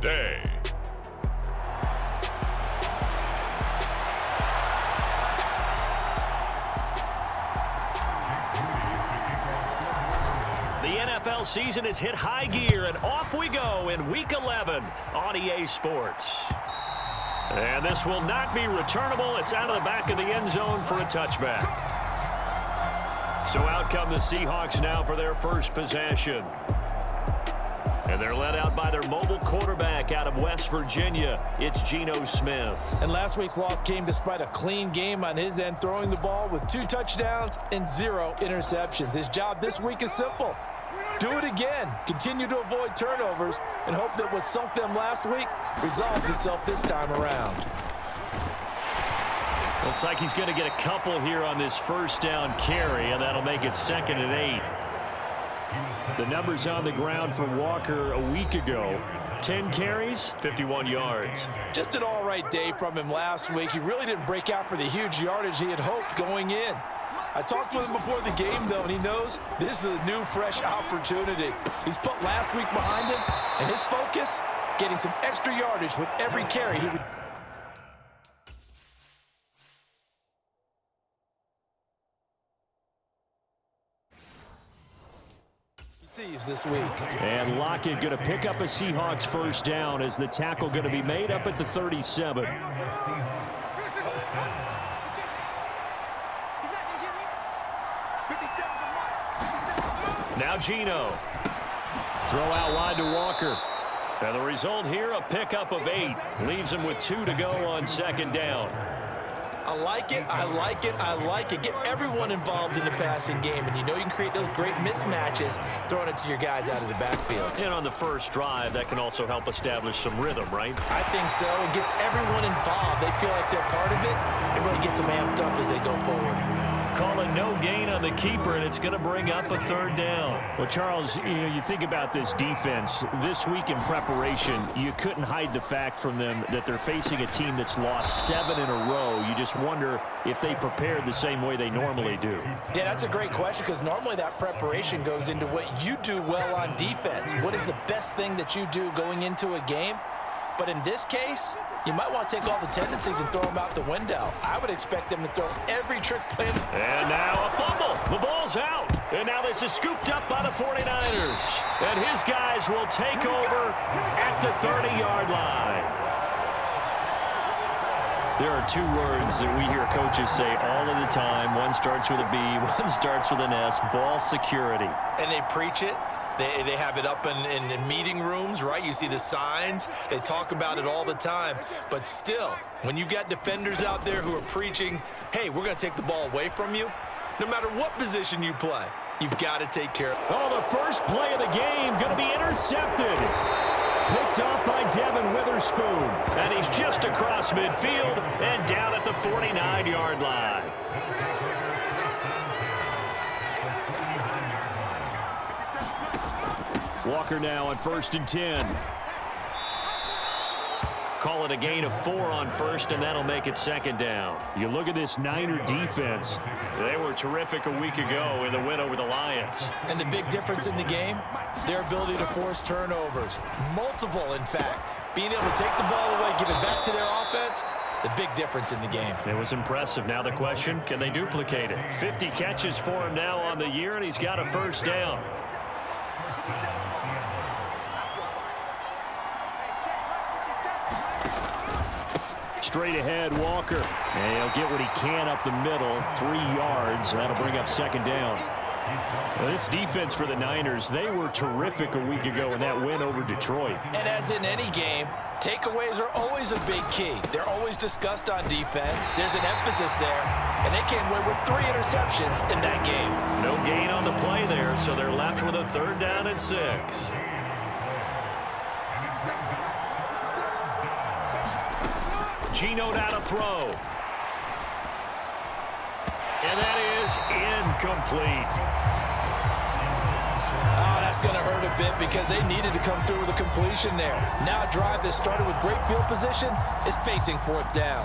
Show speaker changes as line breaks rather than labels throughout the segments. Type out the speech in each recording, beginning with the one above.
the day.
The NFL season has hit high gear, and off we go in Week 11 on EA Sports. And this will not be returnable. It's out of the back of the end zone for a touchback. So out come the Seahawks now for their first possession. And they're led out by their mobile quarterback out of West Virginia. It's Geno Smith.
And last week's loss came despite a clean game on his end, throwing the ball with 2 touchdowns and 0 interceptions. His job this week is simple. Do it again. Continue to avoid turnovers and hope that what sunk them last week resolves itself this time around.
Looks like he's going to get a couple here on this first down carry, and that'll make it 2nd and 8. The numbers on the ground for Walker a week ago. 10 carries, 51 yards.
Just an all-right day from him last week. He really didn't break out for the huge yardage he had hoped going in. I talked with him before the game, though, and he knows this is a new, fresh opportunity. He's put last week behind him, and his focus, getting some extra yardage with every carry he would. Receives this week.
And Lockett going to pick up a Seahawks first down as the tackle going to be made up at the 37. Now Geno. Throw out wide to Walker. And the result here, a pickup of 8. Leaves him with 2 to go on 2nd down.
I like it, I like it, I like it. Get everyone involved in the passing game, and you know you can create those great mismatches throwing it to your guys out of the backfield.
And on the first drive, that can also help establish some rhythm, right?
I think so. It gets everyone involved. They feel like they're part of it. It really gets them amped up as they go forward.
Call it no gain on the keeper, and it's going to bring up a 3rd down. Well, Charles, you think about this defense. This week in preparation, you couldn't hide the fact from them that they're facing a team that's lost 7 in a row. You just wonder if they prepared the same way they normally do.
Yeah, that's a great question, because normally that preparation goes into what you do well on defense. What is the best thing that you do going into a game? But in this case, you might want to take all the tendencies and throw them out the window. I would expect them to throw every trick plan.
And now a fumble. The ball's out. And now this is scooped up by the 49ers. And his guys will take over at the 30-yard line. There are 2 words that we hear coaches say all of the time. One starts with a B, one starts with an S, ball security.
And they preach it. They have it up in meeting rooms, right? You see the signs. They talk about it all the time. But still, when you've got defenders out there who are preaching, hey, we're going to take the ball away from you, no matter what position you play, you've got to take care of it.
Oh, the first play of the game going to be intercepted. Picked off by Devin Witherspoon. And he's just across midfield and down at the 49-yard line. Walker now on 1st and 10. Call it a gain of 4 on 1st, and that'll make it 2nd down. You look at this Niner defense. They were terrific a week ago in the win over the Lions.
And the big difference in the game, their ability to force turnovers. Multiple, in fact. Being able to take the ball away, give it back to their offense, the big difference in the game.
It was impressive. Now the question, can they duplicate it? 50 catches for him now on the year, and he's got a first down. Straight ahead, Walker. And he'll get what he can up the middle. 3 yards. That'll bring up 2nd down. Well, this defense for the Niners, they were terrific a week ago in that win over Detroit.
And as in any game, takeaways are always a big key. They're always discussed on defense. There's an emphasis there. And they came away with 3 interceptions in that game.
No gain on the play there, so they're left with a 3rd down and 6. Geno now to throw. And that is incomplete.
Oh, that's going to hurt a bit because they needed to come through with a completion there. Now a drive that started with great field position is facing 4th down.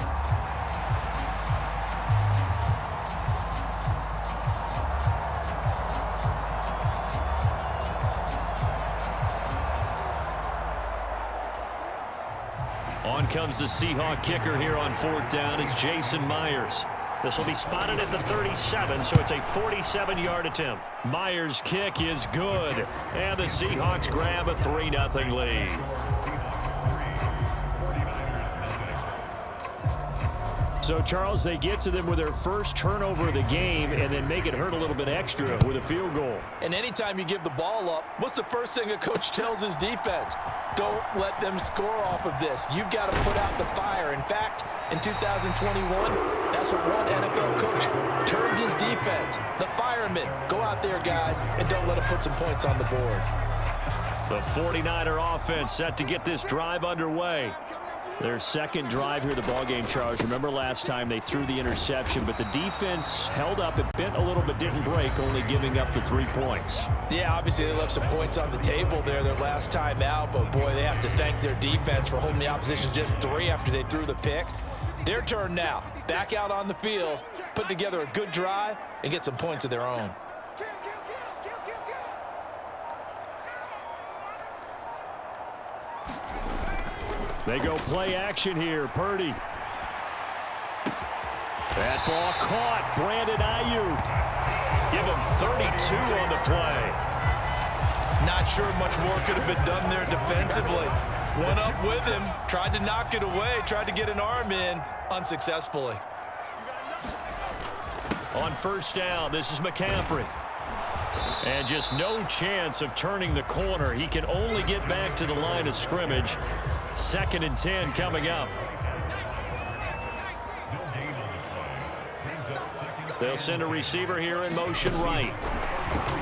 On comes the Seahawk kicker here on 4th down. It's Jason Myers. This will be spotted at the 37, so it's a 47-yard attempt. Myers' kick is good, and the Seahawks grab a 3-0 lead. So, Charles, they get to them with their first turnover of the game and then make it hurt a little bit extra with a field goal.
And anytime you give the ball up, what's the first thing a coach tells his defense? Don't let them score off of this. You've got to put out the fire. In fact, in 2021, that's what one NFL coach termed his defense. The firemen. Go out there, guys, and don't let them put some points on the board.
The 49er offense set to get this drive underway. Their second drive here, the ballgame, Charles. Remember last time they threw the interception, but the defense held up. It bent a little but didn't break, only giving up the 3 points.
Yeah, obviously they left some points on the table there their last time out, but boy, they have to thank their defense for holding the opposition just 3 after they threw the pick. Their turn now. Back out on the field, put together a good drive, and get some points of their own.
They go play action here. Purdy. That ball caught. Brandon Ayuk. Give him 32 on the play.
Not sure much more could have been done there defensively. Went up with him, tried to knock it away, tried to get an arm in, unsuccessfully.
On 1st down, this is McCaffrey. And just no chance of turning the corner. He can only get back to the line of scrimmage. 2nd and 10 coming up. They'll send a receiver here in motion right.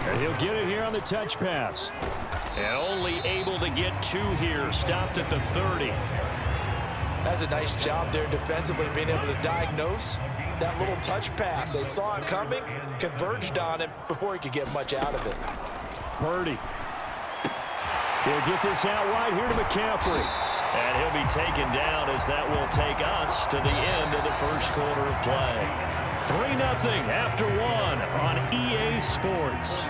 And he'll get it here on the touch pass. And only able to get 2 here. Stopped at the 30.
That's a nice job there defensively, being able to diagnose that little touch pass. They saw it coming, converged on it before he could get much out of it.
Purdy. He'll get this out wide here to McCaffrey. And he'll be taken down as that will take us to the end of the first quarter of play. 3-0 after 1 on EA Sports.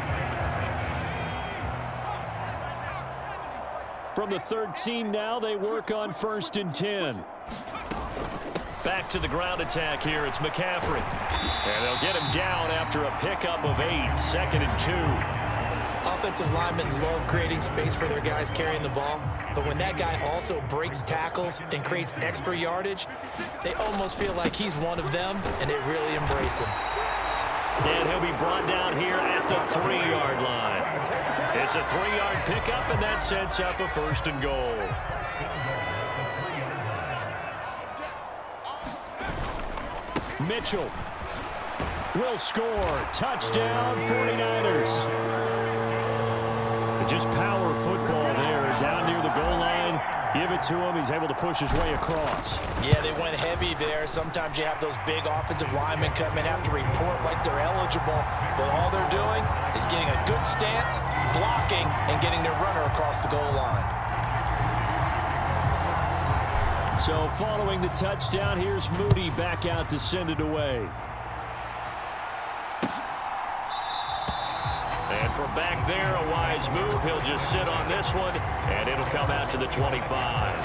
From the 13 now, they work on 1st and 10. Back to the ground attack here. It's McCaffrey. And they'll get him down after a pickup of 8. 2nd and 2.
Offensive linemen love creating space for their guys carrying the ball, but when that guy also breaks tackles and creates extra yardage, they almost feel like he's one of them, and they really embrace him.
And he'll be brought down here at the 3-yard line. It's a 3-yard pickup, and that sets up a 1st and goal. Mitchell will score. Touchdown, 49ers. Just power football there. Down near the goal line. Give it to him. He's able to push his way across.
Yeah, they went heavy there. Sometimes you have those big offensive linemen come in, have to report like they're eligible. But all they're doing is getting a good stance, blocking, and getting their runner across the goal line.
So following the touchdown, here's Moody back out to send it away. And from back there, a wise move. He'll just sit on this one, and it'll come out to the 25.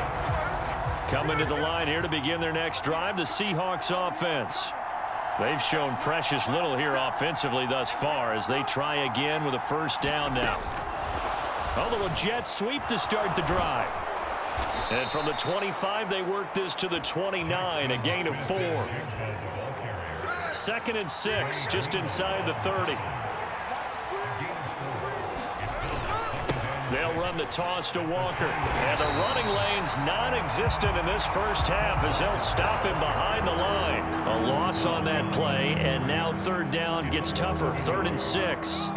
Coming to the line here to begin their next drive, the Seahawks offense. They've shown precious little here offensively thus far as they try again with a 1st down now. A little jet sweep to start the drive. And from the 25, they work this to the 29, a gain of 4. 2nd and 6, just inside the 30. They'll run the toss to Walker. And the running lane's non-existent in this first half as they'll stop him behind the line. A loss on that play, and now 3rd down gets tougher. 3rd and 6.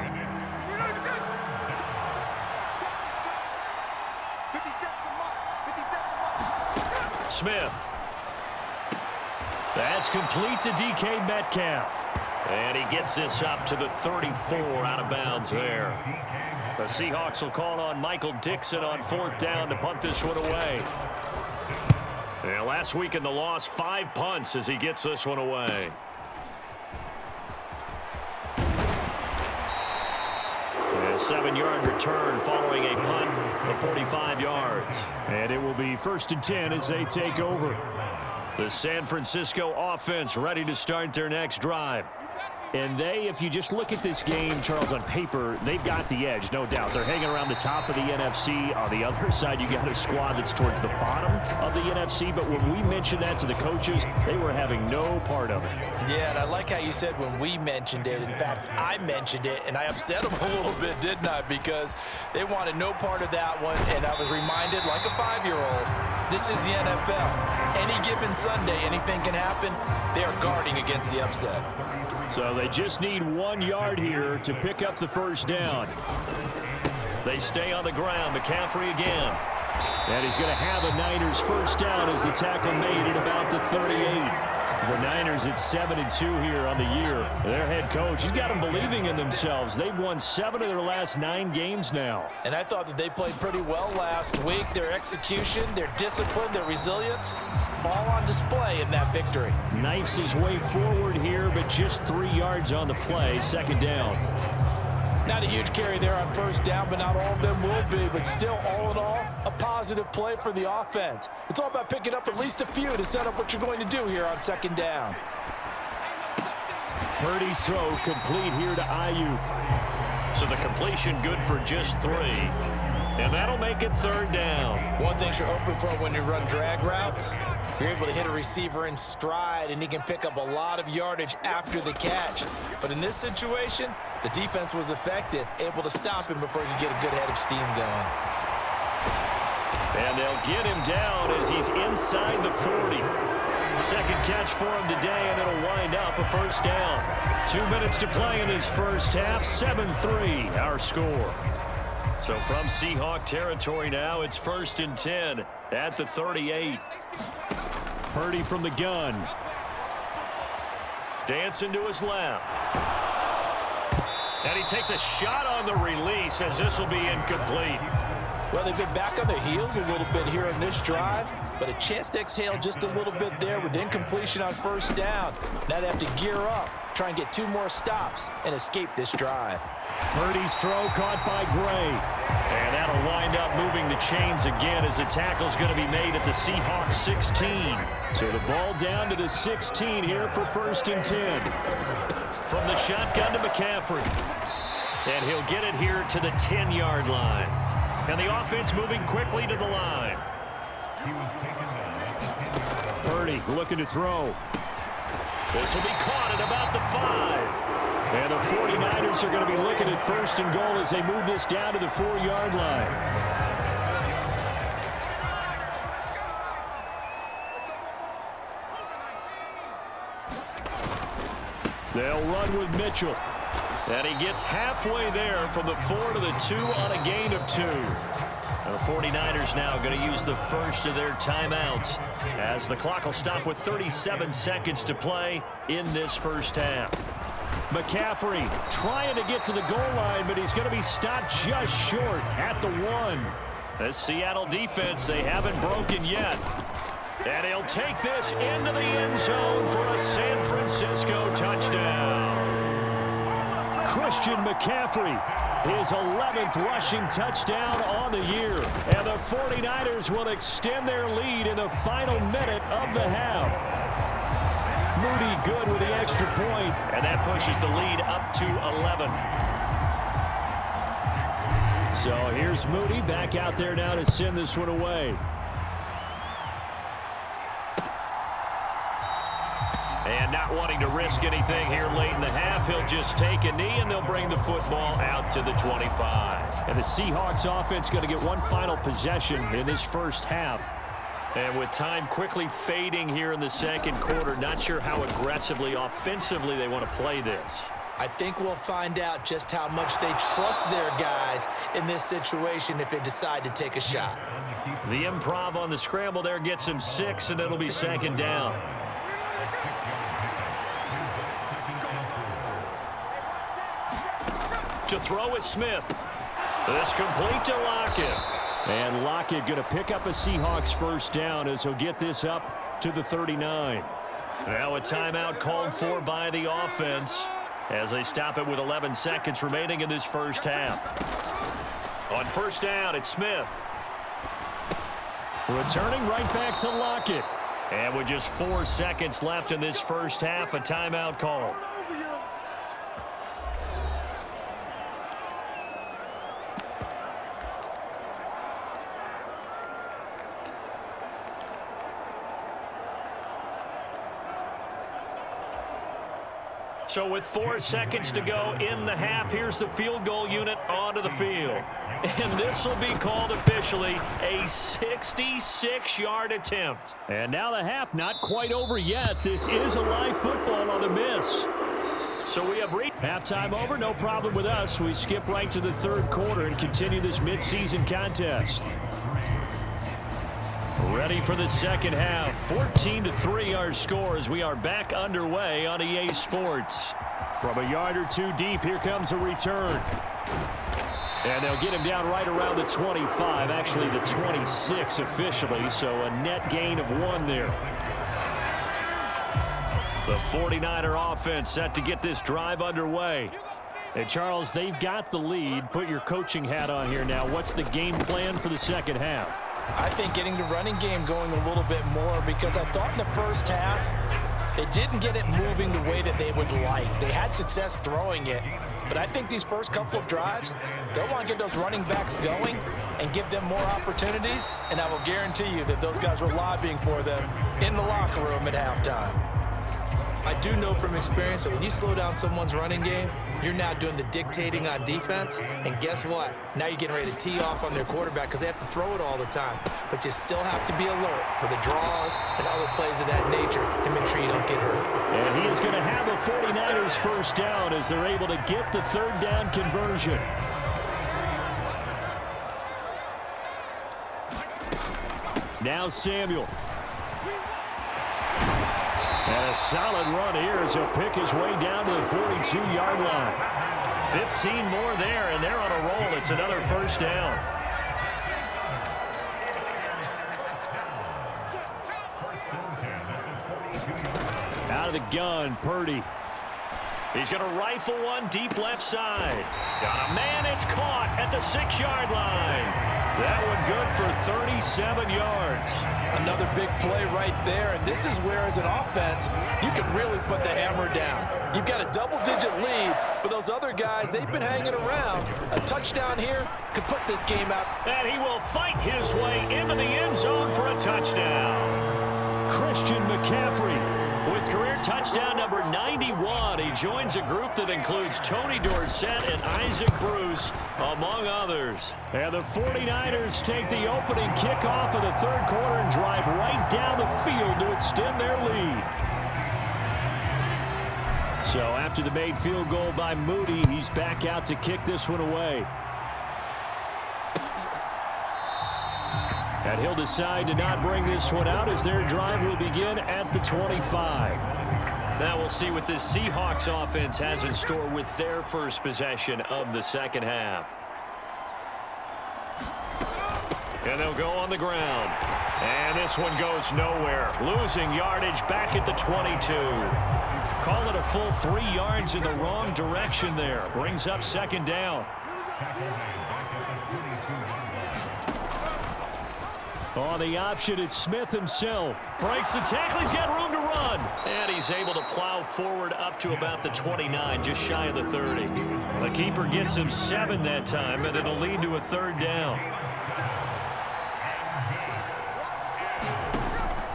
Smith. That's complete to DK Metcalf. And he gets this up to the 34 out of bounds there. The Seahawks will call on Michael Dixon on 4th down to punt this one away. Yeah, last week in the loss, 5 punts as he gets this one away. 7-yard return following a punt of 45 yards.
And it will be 1st and 10 as they take over.
The San Francisco offense ready to start their next drive.
And they, if you just look at this game, Charles, on paper, they've got the edge, no doubt. They're hanging around the top of the NFC. On the other side, you got a squad that's towards the bottom of the NFC. But when we mentioned that to the coaches, they were having no part of it.
Yeah, and I like how you said when we mentioned it. In fact, I mentioned it, and I upset them a little bit, didn't I? Because they wanted no part of that one, and I was reminded, like a 5-year-old, this is the NFL. Any given Sunday, anything can happen. They are guarding against the upset.
So they just need 1 yard here to pick up the first down.
They stay on the ground. McCaffrey again.
And he's going to have a Niners first down as the tackle made at about the 38. The Niners at 7-2 here on the year. Their head coach, he's got them believing in themselves. They've won 7 of their last 9 games now.
And I thought that they played pretty well last week. Their execution, their discipline, their resilience, all on display in that victory.
Knifes his way forward here, but just 3 yards on the play. 2nd down.
Not a huge carry there on first down, but not all of them will be. But still, all in all, a positive play for the offense. It's all about picking up at least a few to set up what you're going to do here on 2nd down.
Purdy's throw complete here to Ayuk.
So the completion good for just 3. And that'll make it 3rd down.
One thing you're hoping for when you run drag routes, you're able to hit a receiver in stride, and he can pick up a lot of yardage after the catch. But in this situation, the defense was effective, able to stop him before he could get a good head of steam going.
And they'll get him down as he's inside the 40. 2nd catch for him today, and it'll wind up a first down. 2 minutes to play in this first half. 7-3 our score. So from Seahawk territory now, it's 1st and 10 at the 38.
Purdy from the gun.
Dancing to his left. And he takes a shot on the release as this will be incomplete.
Well, they've been back on their heels a little bit here in this drive, but a chance to exhale just a little bit there with incompletion on first down. Now they have to gear up, try and get 2 more stops and escape this drive.
Purdy's throw caught by Gray.
And that'll wind up moving the chains again as the tackle's going to be made at the Seahawks 16.
So the ball down to the 16 here for 1st and 10.
From the shotgun to McCaffrey. And he'll get it here to the 10-yard line. And the offense moving quickly to the line.
Purdy looking to throw.
This will be caught at about the 5.
And the 49ers are going to be looking at 1st and goal as they move this down to the 4-yard line. They'll run with Mitchell.
And he gets halfway there from the 4 to the 2 on a gain of 2. The 49ers now going to use the first of their timeouts as the clock will stop with 37 seconds to play in this first half.
McCaffrey trying to get to the goal line, but he's going to be stopped just short at the 1.
This Seattle defense, they haven't broken yet. And he'll take this into the end zone for a San Francisco touchdown.
Christian McCaffrey, his 11th rushing touchdown on the year. And the 49ers will extend their lead in the final minute of the half. Moody good with the extra point.
And that pushes the lead up to 11.
So here's Moody back out there now to send this one away.
And not wanting to risk anything here late in the half, he'll just take a knee and they'll bring the football out to the 25.
And the Seahawks offense going to get one final possession in this first half.
And with time quickly fading here in the second quarter, not sure how aggressively, offensively they want to play this.
I think we'll find out just how much they trust their guys in this situation if they decide to take a shot.
The improv on the scramble there gets him 6, and it'll be 2nd down. To throw is Smith. This complete to Lockett.
And Lockett going to pick up a Seahawks first down as he'll get this up to the 39.
Now a timeout called for by the offense. as they stop it with 11 seconds remaining in this first half. On first down, it's Smith.
Returning right back to Lockett.
And with just 4 seconds left in this first half, a timeout call. So with 4 seconds to go in the half, here's the field goal unit onto the field. And this will be called officially a 66-yard attempt.
And now the half not quite over yet. This is a live football on the miss.
So we have reached
halftime over, no problem with us. We skip right to the third quarter and continue this midseason contest. Ready for the second half. 14-3 our score as we are back underway on EA Sports. From a yard or two deep, here comes a return. And they'll get him down right around the 25, actually the 26 officially, so a net gain of 1 there. The 49er offense set to get this drive underway. And Charles, they've got the lead. Put your coaching hat on here now. What's the game plan for the second half?
I think getting the running game going a little bit more, because I thought in the first half they didn't get it moving the way that they would like. They had success throwing it, but I think these first couple of drives, they'll want to get those running backs going and give them more opportunities, and I will guarantee you that those guys were lobbying for them in the locker room at halftime.
I do know from experience that when you slow down someone's running game, you're now doing the dictating on defense, and guess what? Now you're getting ready to tee off on their quarterback because they have to throw it all the time. But you still have to be alert for the draws and other plays of that nature to make sure you don't get hurt.
And he is going to have a 49ers first down as they're able to get the third down conversion. Now Samuel. And a solid run here as he'll pick his way down to the 42-yard line.
15 more there, and they're on a roll. It's another first down.
Out of the gun, Purdy.
He's going to rifle one deep left side. Got a man, it's caught at the 6-yard line. That one good for 37 yards.
Another big play right there, and this is where, as an offense, you can really put the hammer down. You've got a double-digit lead, but those other guys, they've been hanging around. A touchdown here could put this game out.
And he will fight his way into the end zone for a touchdown.
Christian McCaffrey.
With career touchdown number 91, he joins a group that includes Tony Dorsett and Isaac Bruce, among others.
And the 49ers take the opening kickoff of the third quarter and drive right down the field to extend their lead. So after the made field goal by Moody, he's back out to kick this one away. And he'll decide to not bring this one out as their drive will begin at the 25.
Now we'll see what this Seahawks offense has in store with their first possession of the second half. And they'll go on the ground. And this one goes nowhere. Losing yardage back at the 22. Call it a full 3 yards in the wrong direction there. Brings up second down.
On the option, it's Smith himself.
Breaks the tackle. He's got room to run. And he's able to plow forward up to about the 29, just shy of the 30. The keeper gets him 7 that time, and it'll lead to a third down.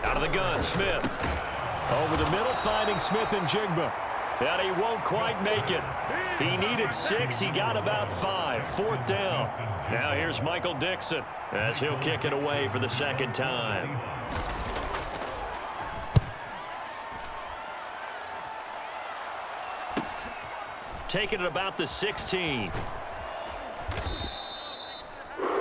Out of the gun, Smith.
Over the middle, finding Smith and Jigba.
And he won't quite make it. He needed 6. He got about 5. Fourth down. Now here's Michael Dixon as he'll kick it away for the second time. Taking it about the 16.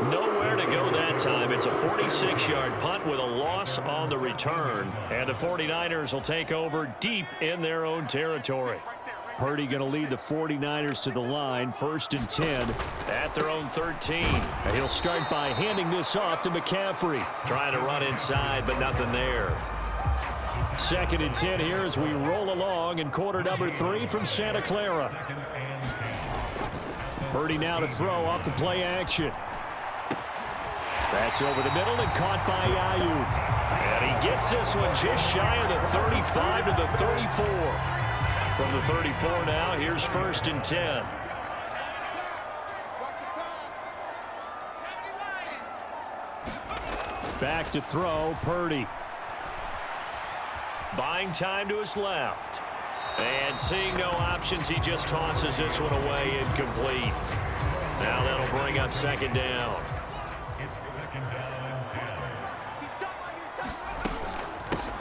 Nowhere to go that time. It's a 46-yard punt with a loss on the return. And the 49ers will take over deep in their own territory.
Purdy going to lead the 49ers to the line, 1st and 10.
At their own 13.
And he'll start by handing this off to McCaffrey.
Trying to run inside, but nothing there.
2nd and 10 here as we roll along in quarter number 3 from Santa Clara. Purdy now to throw off the play action. That's over the middle and caught by Ayuk. And he gets this one just shy of the 35 to the 34. From the 34 now, here's 1st and 10. Back to throw, Purdy. Buying time to his left. And seeing no options, he just tosses this one away incomplete. Now that'll bring up 2nd down.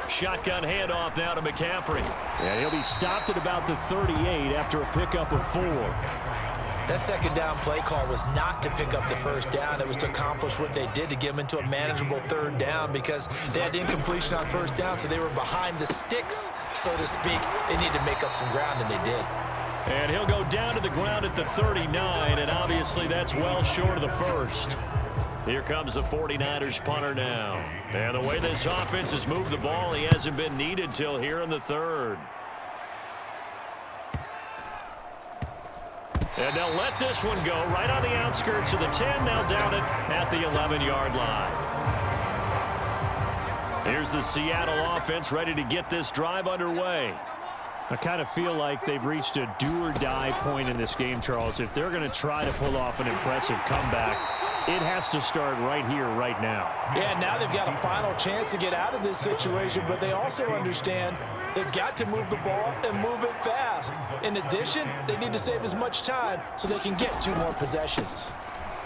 Shotgun handoff now to McCaffrey. And he'll be stopped at about the 38 after a pickup of 4.
That 2nd down play call was not to pick up the 1st down. It was to accomplish what they did to get them into a manageable 3rd down because they had incompletion on 1st down, so they were behind the sticks, so to speak. They needed to make up some ground, and they did.
And he'll go down to the ground at the 39, and obviously that's well short of the 1st. Here comes the 49ers punter now. And the way this offense has moved the ball, he hasn't been needed till here in the 3rd. And they'll let this one go right on the outskirts of the 10. Now down it at the 11-yard line. Here's the Seattle offense ready to get this drive underway. I kind of feel like they've reached a do-or-die point in this game, Charles. If they're going to try to pull off an impressive comeback, it has to start right here, right now.
Yeah, now they've got a final chance to get out of this situation, but they also understand they've got to move the ball and move it fast. In addition, they need to save as much time so they can get 2 more possessions.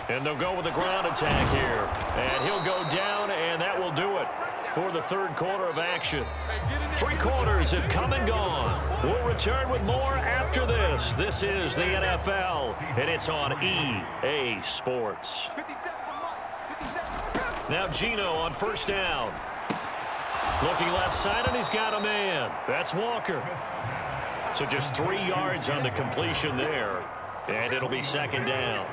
And they'll go with a ground attack here. And he'll go down, and that will do it for the 3rd quarter of action. 3 quarters have come and gone. We'll return with more after this. This is the NFL, and it's on EA Sports. Now Geno on 1st down. Looking left side, and he's got a man. That's Walker. So just 3 yards on the completion there, and it'll be 2nd down.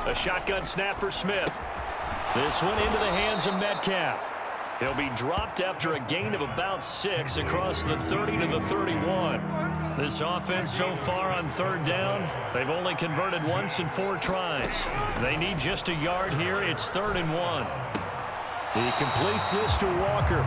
A shotgun snap for Smith. This one into the hands of Metcalf. He'll be dropped after a gain of about 6 across the 30 to the 31. This offense so far on 3rd down, they've only converted once in 4 tries. They need just a yard here. It's 3rd and 1.
He completes this to Walker.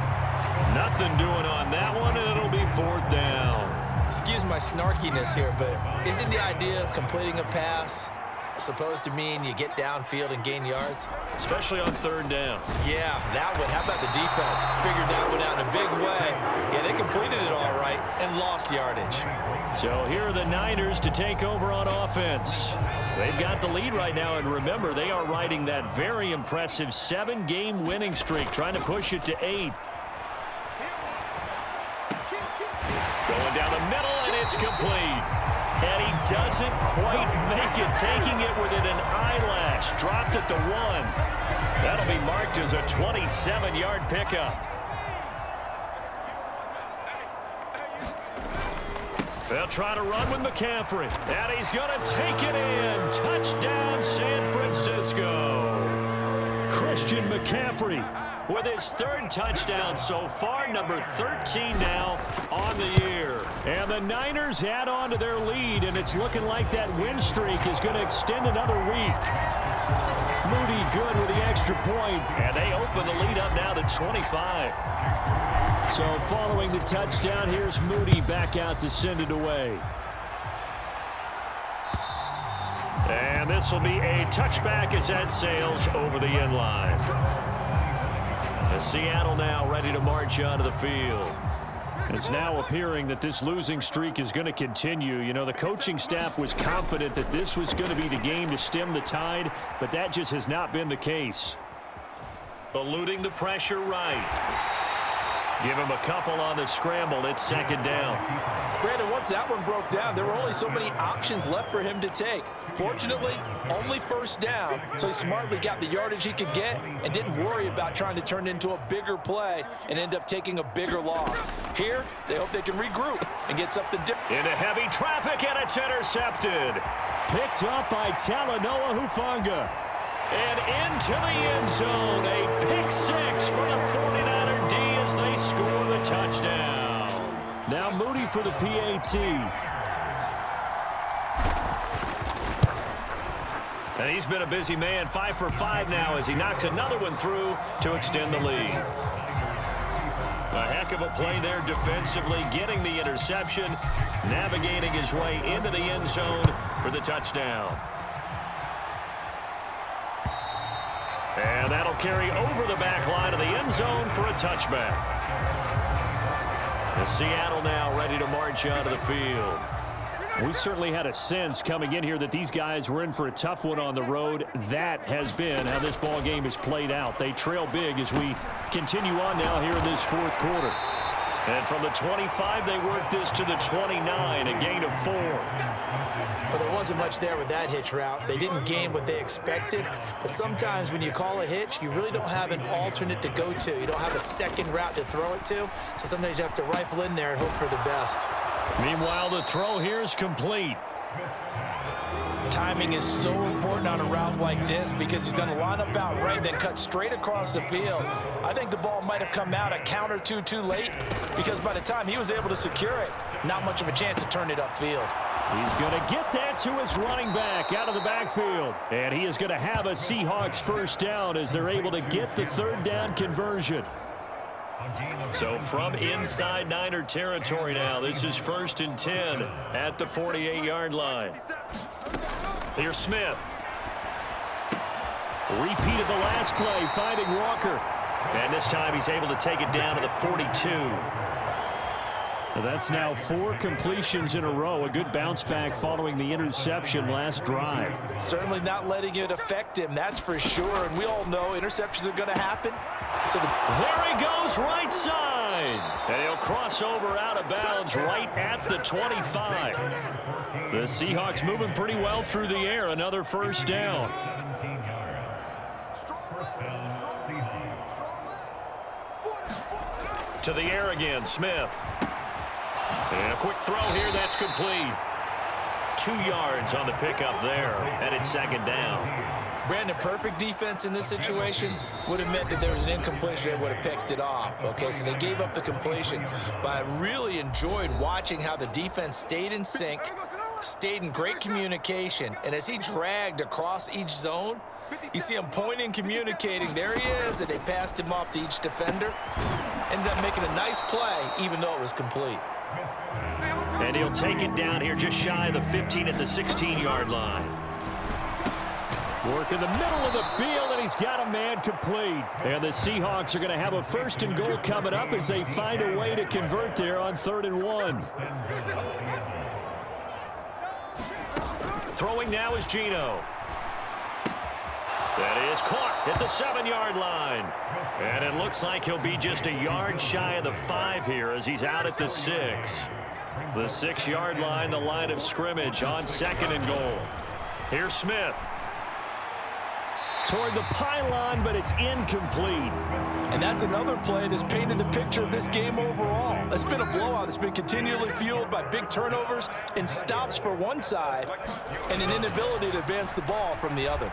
Nothing doing on that one, and it'll be 4th down.
Excuse my snarkiness here, but isn't the idea of completing a pass supposed to mean you get downfield and gain yards?
Especially on 3rd down.
Yeah, that one. How about the defense? Figured that one out in a big way. Yeah, they completed it all right and lost yardage.
So here are the Niners to take over on offense. They've got the lead right now, and remember, they are riding that very impressive 7-game winning streak, trying to push it to 8. Going down the middle, and it's complete. And he doesn't quite make it, taking it within an eyelash. Dropped at the 1. That'll be marked as a 27-yard pickup. They'll try to run with McCaffrey. And he's going to take it in. Touchdown, San Francisco.
Christian McCaffrey
with his 3rd touchdown so far, number 13 now on the year.
And the Niners add on to their lead, and it's looking like that win streak is going to extend another week. Moody good with the extra point.
And they open the lead up now to 25.
So following the touchdown, here's Moody back out to send it away.
And this will be a touchback as that sails over the end line. Seattle now ready to march onto the field.
It's now appearing that this losing streak is going to continue. You know, the coaching staff was confident that this was going to be the game to stem the tide, but that just has not been the case.
Eluding the pressure right. Give him a couple on the scramble. It's 2nd down.
Brandon, once that one broke down, there were only so many options left for him to take. Fortunately, only 1st down, so he smartly got the yardage he could get and didn't worry about trying to turn it into a bigger play and end up taking a bigger loss. Here, they hope they can regroup and get something different.
Into heavy traffic, and it's intercepted.
Picked up by Talanoa Hufanga.
And into the end zone. A pick six for the 49er D as they score the touchdown.
Now Moody for the PAT.
And he's been a busy man, 5 for 5 now as he knocks another one through to extend the lead. A heck of a play there defensively, getting the interception, navigating his way into the end zone for the touchdown. And that'll carry over the back line of the end zone for a touchback. And Seattle now ready to march out of the field.
We certainly had a sense coming in here that these guys were in for a tough one on the road. That has been how this ball game has played out. They trail big as we continue on now here in this fourth quarter.
And from the 25, they work this to the 29, a gain of 4.
Well, there wasn't much there with that hitch route. They didn't gain what they expected. But sometimes when you call a hitch, you really don't have an alternate to go to. You don't have a second route to throw it to. So sometimes you have to rifle in there and hope for the best.
Meanwhile, the throw here is complete.
Timing is so important on a route like this because he's going to line up out right, then cut straight across the field. I think the ball might have come out a count or two too late because by the time he was able to secure it, not much of a chance to turn it upfield.
He's going to get that to his running back out of the backfield. And he is going to have a Seahawks first down as they're able to get the third down conversion.
So from inside Niner territory now, this is 1st and 10 at the 48-yard line. Here's Smith.
Repeat of the last play, finding Walker.
And this time he's able to take it down to the 42.
That's now 4 completions in a row. A good bounce back following the interception last drive.
Certainly not letting it affect him, that's for sure. And we all know interceptions are going to happen. So
there he goes, right side. And he'll cross over out of bounds right at the 25.
The Seahawks moving pretty well through the air. Another first down.
To the air again, Smith. And a quick throw here, that's complete. 2 yards on the pickup there, and it's 2nd down.
Brandon, perfect defense in this situation would have meant that there was an incompletion. They would have picked it off. Okay, so they gave up the completion. But I really enjoyed watching how the defense stayed in sync, stayed in great communication. And as he dragged across each zone, you see him pointing, communicating. There he is, and they passed him off to each defender. Ended up making a nice play, even though it was complete.
And he'll take it down here just shy of the 15 at the 16-yard line.
Work in the middle of the field, and he's got a man complete. And the Seahawks are going to have a 1st and goal coming up as they find a way to convert there on 3rd and 1.
Throwing now is Geno. That is caught at the 7-yard line. And it looks like he'll be just a yard shy of the 5 here as he's out at the 6. The 6-yard line, the line of scrimmage on 2nd and goal. Here's Smith.
Toward the pylon, but it's incomplete.
And that's another play that's painted the picture of this game overall. It's been a blowout. It's been continually fueled by big turnovers and stops for one side and an inability to advance the ball from the other.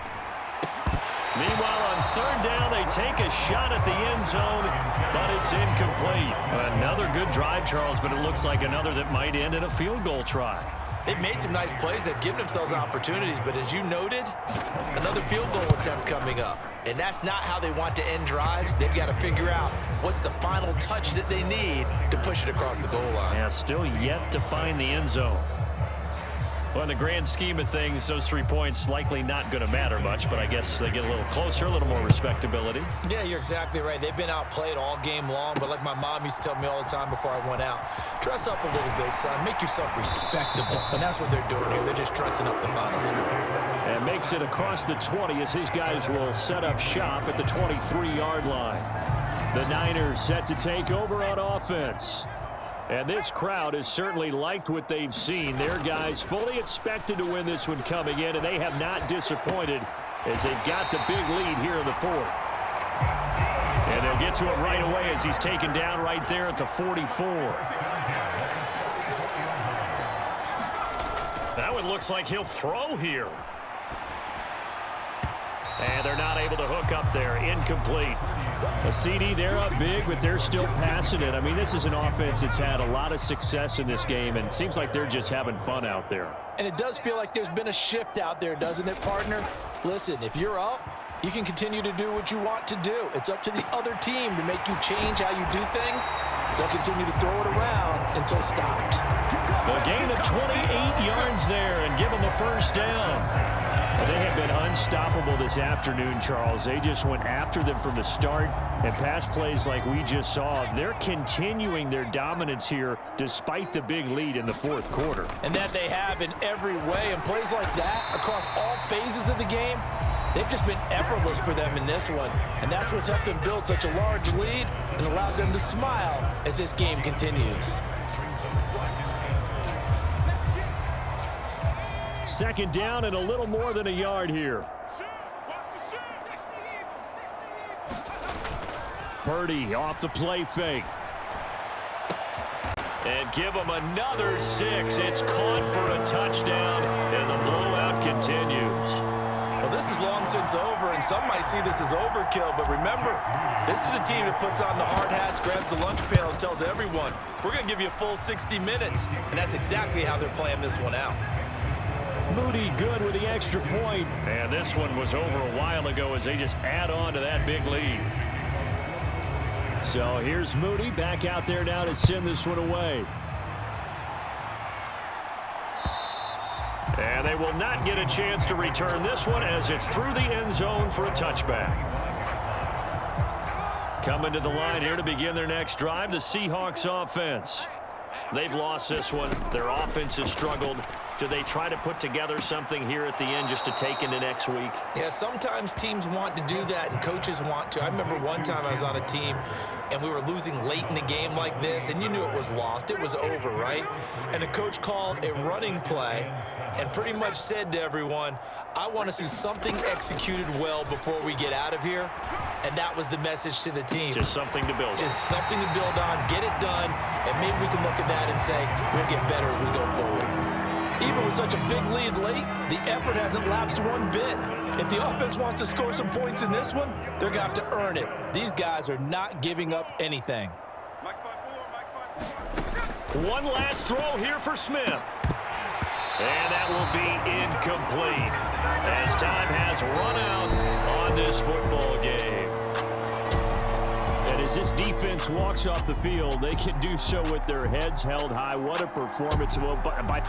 Meanwhile, on 3rd down, they take a shot at the end zone, but it's incomplete. Another good drive, Charles, but it looks like another that might end in a field goal try.
They've made some nice plays. They've given themselves opportunities, but as you noted, another field goal attempt coming up. And that's not how they want to end drives. They've got to figure out what's the final touch that they need to push it across the goal line.
Yeah, still yet to find the end zone. Well, in the grand scheme of things, those 3 points likely not going to matter much, but I guess they get a little closer, a little more respectability.
Yeah, you're exactly right. They've been outplayed all game long, but like my mom used to tell me all the time before I went out, dress up a little bit, son. Make yourself respectable. And that's what they're doing here. They're just dressing up the final score.
And makes it across the 20 as his guys will set up shop at the 23-yard line. The Niners set to take over on offense. And this crowd has certainly liked what they've seen. Their guys fully expected to win this one coming in, and they have not disappointed as they've got the big lead here in the 4th. And they'll get to it right away as he's taken down right there at the 44.
That one looks like he'll throw here. And they're not able to hook up there. Incomplete.
A CD, they're up big, but they're still passing it. I mean, this is an offense that's had a lot of success in this game, and it seems like they're just having fun out there.
And it does feel like there's been a shift out there, doesn't it, partner? Listen, if you're up, you can continue to do what you want to do. It's up to the other team to make you change how you do things. They'll continue to throw it around until stopped.
A gain of 28 yards there and give them a first down. They have been unstoppable this afternoon, Charles. They just went after them from the start, and pass plays like we just saw, they're continuing their dominance here despite the big lead in the fourth quarter.
And that they have in every way, and plays like that across all phases of the game, they've just been effortless for them in this one. And that's what's helped them build such a large lead and allowed them to smile as this game continues.
Second down and a little more than a yard here. Purdy off the play fake.
And give them another 6. It's caught for a touchdown, and the blowout continues.
Well, this is long since over, and some might see this as overkill, but remember, this is a team that puts on the hard hats, grabs the lunch pail, and tells everyone, we're going to give you a full 60 minutes, and that's exactly how they're playing this one out.
Moody good with the extra point.
And this one was over a while ago as they just add on to that big lead.
So here's Moody back out there now to send this one away.
And they will not get a chance to return this one as it's through the end zone for a touchback. Coming to the line here to begin their next drive, the Seahawks offense. They've lost this one. Their offense has struggled. Do they try to put together something here at the end just to take into next week?
Yeah, sometimes teams want to do that and coaches want to. I remember one time I was on a team and we were losing late in the game like this, and you knew it was lost. It was over, right? And the coach called a running play and pretty much said to everyone, I want to see something executed well before we get out of here. And that was the message to the team.
Just something to build on.
Just something to build on, get it done, and maybe we can look at that and say, we'll get better as we go forward.
Even with such a big lead late, the effort hasn't lapsed one bit. If the offense wants to score some points in this one, they're going to have to earn it. These guys are not giving up anything.
One last throw here for Smith. And that will be incomplete as time has run out on this football game.
And as this defense walks off the field, they can do so with their heads held high. What a performance by